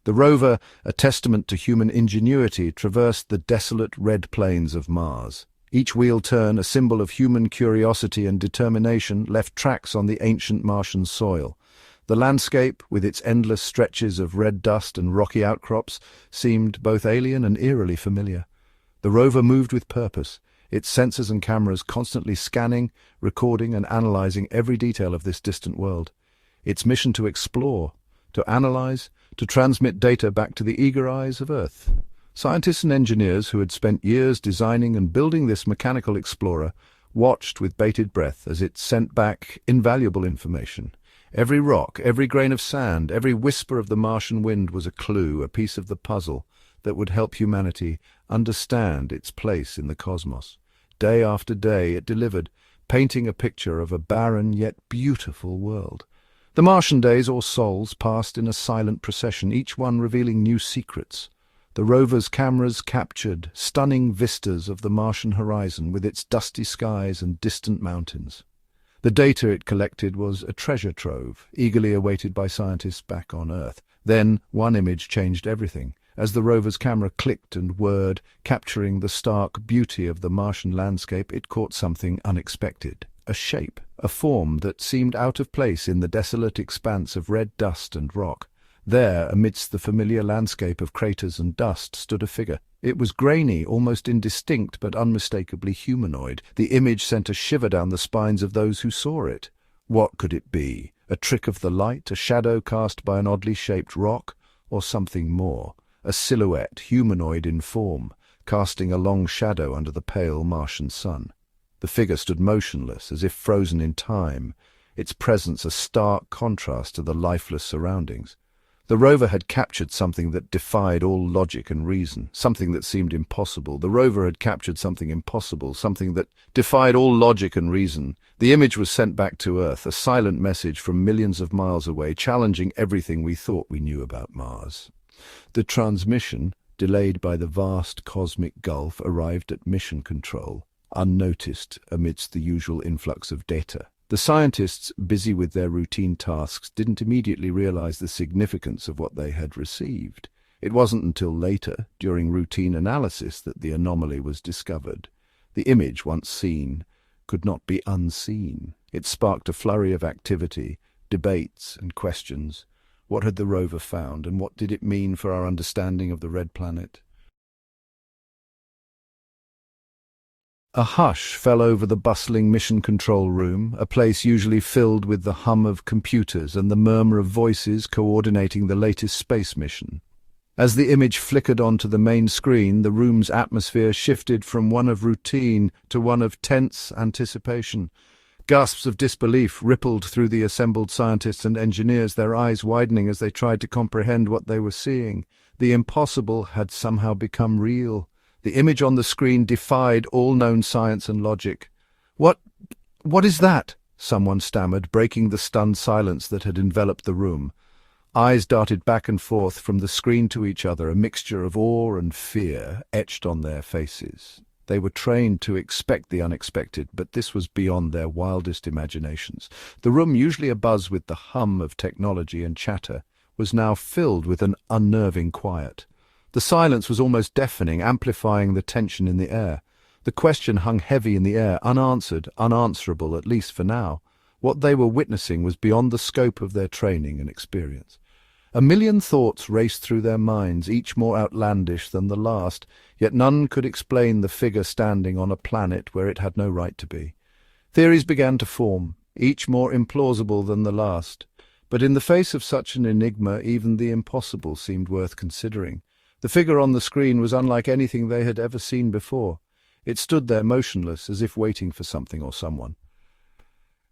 The rover, a testament to human ingenuity, traversed the desolate red plains of Mars. Each wheel turn, a symbol of human curiosity and determination, left tracks on the ancient Martian soil. The landscape, with its endless stretches of red dust and rocky outcrops, seemed both alien and eerily familiar. The rover moved with purpose, its sensors and cameras constantly scanning, recording and analyzing every detail of this distant world. Its mission to explore, to analyze, to transmit data back to the eager eyes of Earth. Scientists and engineers who had spent years designing and building this mechanical explorer watched with bated breath as it sent back invaluable information. Every rock, every grain of sand, every whisper of the Martian wind was a clue, a piece of the puzzle that would help humanity understand its place in the cosmos. Day after day it delivered, painting a picture of a barren yet beautiful world. The Martian days, or sols, passed in a silent procession, each one revealing new secrets. The rover's cameras captured stunning vistas of the Martian horizon with its dusty skies and distant mountains. The data it collected was a treasure trove, eagerly awaited by scientists back on Earth. Then one image changed everything. As the rover's camera clicked and whirred, capturing the stark beauty of the Martian landscape, it caught something unexpected. A shape, a form that seemed out of place in the desolate expanse of red dust and rock. There, amidst the familiar landscape of craters and dust, stood a figure. It was grainy, almost indistinct, but unmistakably humanoid. The image sent a shiver down the spines of those who saw it. What could it be? A trick of the light, a shadow cast by an oddly shaped rock, or something more? A silhouette, humanoid in form, casting a long shadow under the pale Martian sun. The figure stood motionless, as if frozen in time, its presence a stark contrast to the lifeless surroundings. The rover had captured something that defied all logic and reason, something that seemed impossible. The rover had captured something impossible, something that defied all logic and reason. The image was sent back to Earth, a silent message from millions of miles away, challenging everything we thought we knew about Mars. The transmission, delayed by the vast cosmic gulf, arrived at mission control, unnoticed amidst the usual influx of data. The scientists, busy with their routine tasks, didn't immediately realize the significance of what they had received. It wasn't until later, during routine analysis, that the anomaly was discovered. The image, once seen, could not be unseen. It sparked a flurry of activity, debates and questions. What had the rover found, and what did it mean for our understanding of the Red Planet? A hush fell over the bustling mission control room, a place usually filled with the hum of computers and the murmur of voices coordinating the latest space mission. As the image flickered onto the main screen, the room's atmosphere shifted from one of routine to one of tense anticipation. Gasps of disbelief rippled through the assembled scientists and engineers, their eyes widening as they tried to comprehend what they were seeing. The impossible had somehow become real. The image on the screen defied all known science and logic. What is that?" someone stammered, breaking the stunned silence that had enveloped the room. Eyes darted back and forth from the screen to each other, a mixture of awe and fear etched on their faces. They were trained to expect the unexpected, but this was beyond their wildest imaginations. The room, usually abuzz with the hum of technology and chatter, was now filled with an unnerving quiet. The silence was almost deafening, amplifying the tension in the air. The question hung heavy in the air, unanswered, unanswerable, at least for now. What they were witnessing was beyond the scope of their training and experience. A million thoughts raced through their minds, each more outlandish than the last, yet none could explain the figure standing on a planet where it had no right to be. Theories began to form, each more implausible than the last. But in the face of such an enigma, even the impossible seemed worth considering. The figure on the screen was unlike anything they had ever seen before. It stood there motionless, as if waiting for something or someone.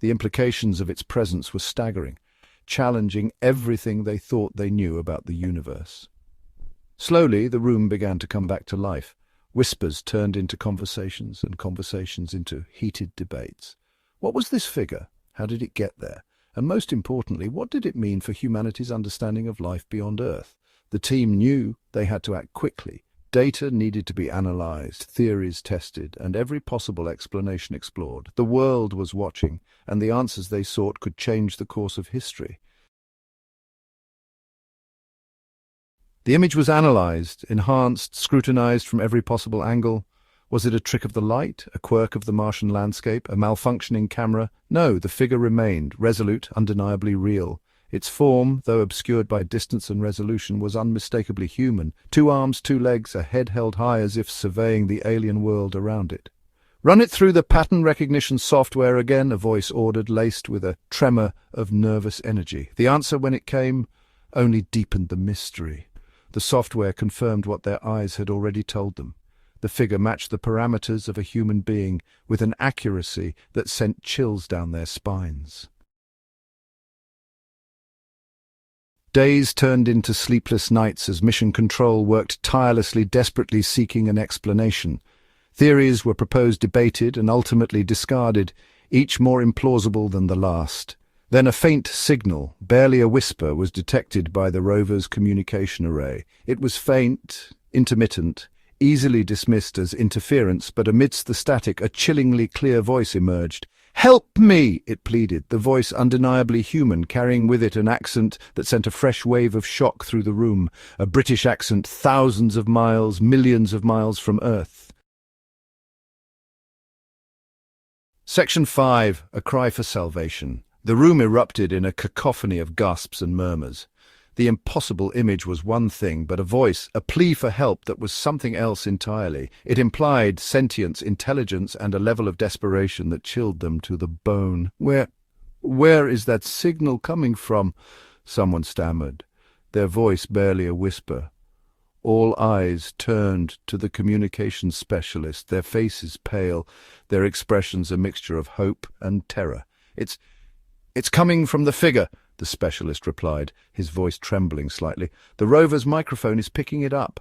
The implications of its presence were staggering, challenging everything they thought they knew about the universe. Slowly, the room began to come back to life. Whispers turned into conversations, and conversations into heated debates. What was this figure? How did it get there? And most importantly, what did it mean for humanity's understanding of life beyond Earth? The team knew they had to act quickly. Data needed to be analyzed, theories tested, and every possible explanation explored. The world was watching, and the answers they sought could change the course of history. The image was analyzed, enhanced, scrutinized from every possible angle. Was it a trick of the light, a quirk of the Martian landscape, a malfunctioning camera? No, the figure remained, resolute, undeniably real. Its form, though obscured by distance and resolution, was unmistakably human. 2 arms, 2 legs, a head held high as if surveying the alien world around it. "Run it through the pattern recognition software again," a voice ordered, laced with a tremor of nervous energy. The answer, when it came, only deepened the mystery. The software confirmed what their eyes had already told them. The figure matched the parameters of a human being with an accuracy that sent chills down their spines. Days turned into sleepless nights as Mission Control worked tirelessly, desperately seeking an explanation. Theories were proposed, debated, and ultimately discarded, each more implausible than the last. Then a faint signal, barely a whisper, was detected by the rover's communication array. It was faint, intermittent, easily dismissed as interference, but amidst the static, a chillingly clear voice emerged. "Help me!" it pleaded, the voice undeniably human, carrying with it an accent that sent a fresh wave of shock through the room, a British accent thousands of miles, millions of miles from Earth. Section 5. A Cry for Salvation. The room erupted in a cacophony of gasps and murmurs. The impossible image was one thing, but a voice, a plea for help that was something else entirely. It implied sentience, intelligence, and a level of desperation that chilled them to the bone. Where is that signal coming from?" someone stammered, their voice barely a whisper. All eyes turned to the communications specialist, their faces pale, their expressions a mixture of hope and terror. It's coming from the figure," the specialist replied, his voice trembling slightly. "The rover's microphone is picking it up."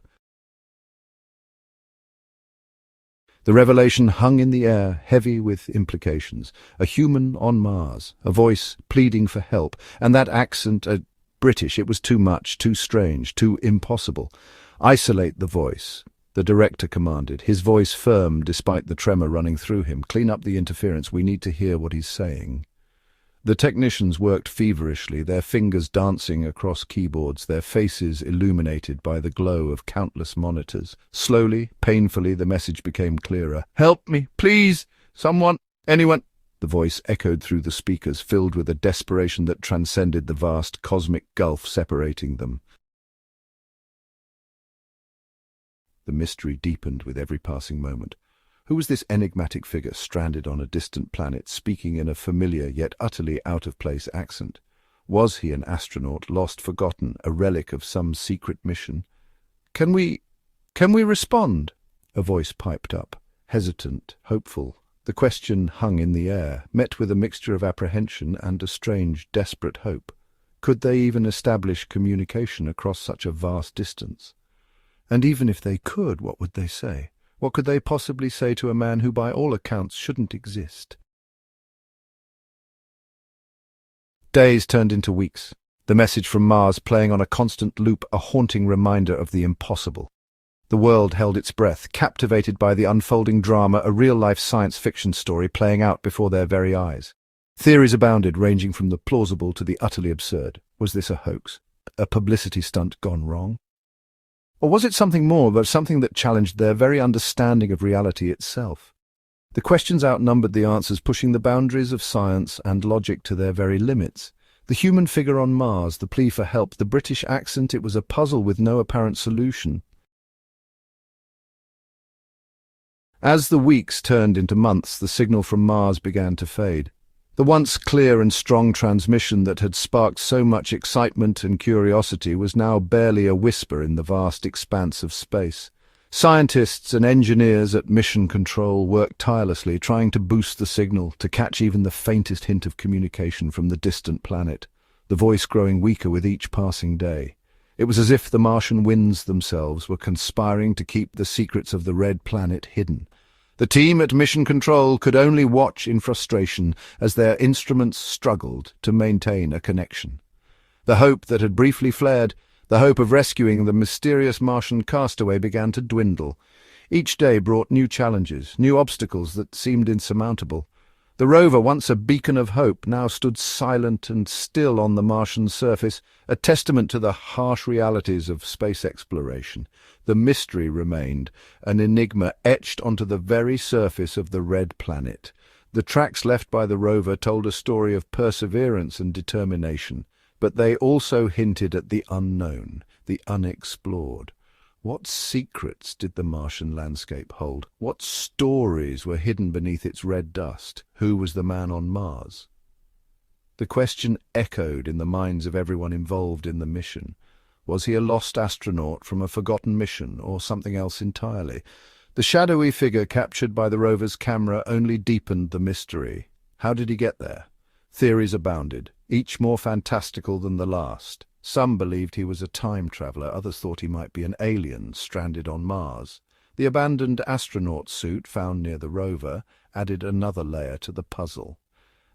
The revelation hung in the air, heavy with implications. A human on Mars, a voice pleading for help, and that accent, British. It was too much, too strange, too impossible. "Isolate the voice," the director commanded, his voice firm despite the tremor running through him. "Clean up the interference. We need to hear what he's saying." The technicians worked feverishly, their fingers dancing across keyboards, their faces illuminated by the glow of countless monitors. Slowly, painfully, the message became clearer. "Help me, please! Someone, anyone!" The voice echoed through the speakers, filled with a desperation that transcended the vast cosmic gulf separating them. The mystery deepened with every passing moment. Who was this enigmatic figure stranded on a distant planet, speaking in a familiar yet utterly out-of-place accent? Was he an astronaut, lost, forgotten, a relic of some secret mission? Can we respond?" a voice piped up, hesitant, hopeful. The question hung in the air, met with a mixture of apprehension and a strange, desperate hope. Could they even establish communication across such a vast distance? And even if they could, what would they say? What could they possibly say to a man who by all accounts shouldn't exist? Days turned into weeks, the message from Mars playing on a constant loop, a haunting reminder of the impossible. The world held its breath, captivated by the unfolding drama, a real-life science fiction story playing out before their very eyes. Theories abounded, ranging from the plausible to the utterly absurd. Was this a hoax? A publicity stunt gone wrong? Or was it something more, but something that challenged their very understanding of reality itself? The questions outnumbered the answers, pushing the boundaries of science and logic to their very limits. The human figure on Mars, the plea for help, the British accent, it was a puzzle with no apparent solution. As the weeks turned into months, the signal from Mars began to fade. The once clear and strong transmission that had sparked so much excitement and curiosity was now barely a whisper in the vast expanse of space. Scientists and engineers at Mission Control worked tirelessly, trying to boost the signal, to catch even the faintest hint of communication from the distant planet, the voice growing weaker with each passing day. It was as if the Martian winds themselves were conspiring to keep the secrets of the Red Planet hidden. The team at Mission Control could only watch in frustration as their instruments struggled to maintain a connection. The hope that had briefly flared, the hope of rescuing the mysterious Martian castaway, began to dwindle. Each day brought new challenges, new obstacles that seemed insurmountable. The rover, once a beacon of hope, now stood silent and still on the Martian surface, a testament to the harsh realities of space exploration. The mystery remained, an enigma etched onto the very surface of the red planet. The tracks left by the rover told a story of perseverance and determination, but they also hinted at the unknown, the unexplored. What secrets did the Martian landscape hold? What stories were hidden beneath its red dust? Who was the man on Mars? The question echoed in the minds of everyone involved in the mission. Was he a lost astronaut from a forgotten mission, or something else entirely? The shadowy figure captured by the rover's camera only deepened the mystery. How did he get there? Theories abounded, each more fantastical than the last. Some believed he was a time traveler, others thought he might be an alien stranded on Mars. The abandoned astronaut suit found near the rover added another layer to the puzzle.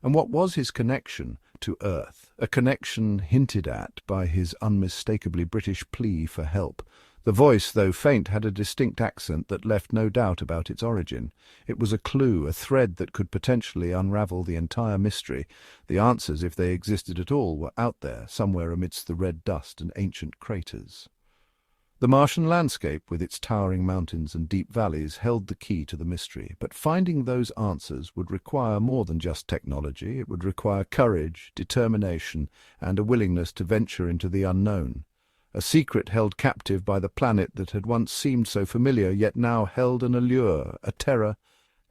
And what was his connection to Earth? A connection hinted at by his unmistakably British plea for help. The voice, though faint, had a distinct accent that left no doubt about its origin. It was a clue, a thread that could potentially unravel the entire mystery. The answers, if they existed at all, were out there, somewhere amidst the red dust and ancient craters. The Martian landscape, with its towering mountains and deep valleys, held the key to the mystery. But finding those answers would require more than just technology. It would require courage, determination, and a willingness to venture into the unknown. A secret held captive by the planet that had once seemed so familiar, yet now held an allure, a terror,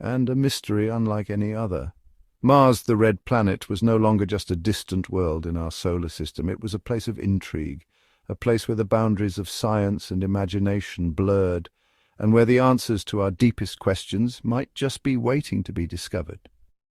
and a mystery unlike any other. Mars, the red planet, was no longer just a distant world in our solar system. It was a place of intrigue, a place where the boundaries of science and imagination blurred, and where the answers to our deepest questions might just be waiting to be discovered.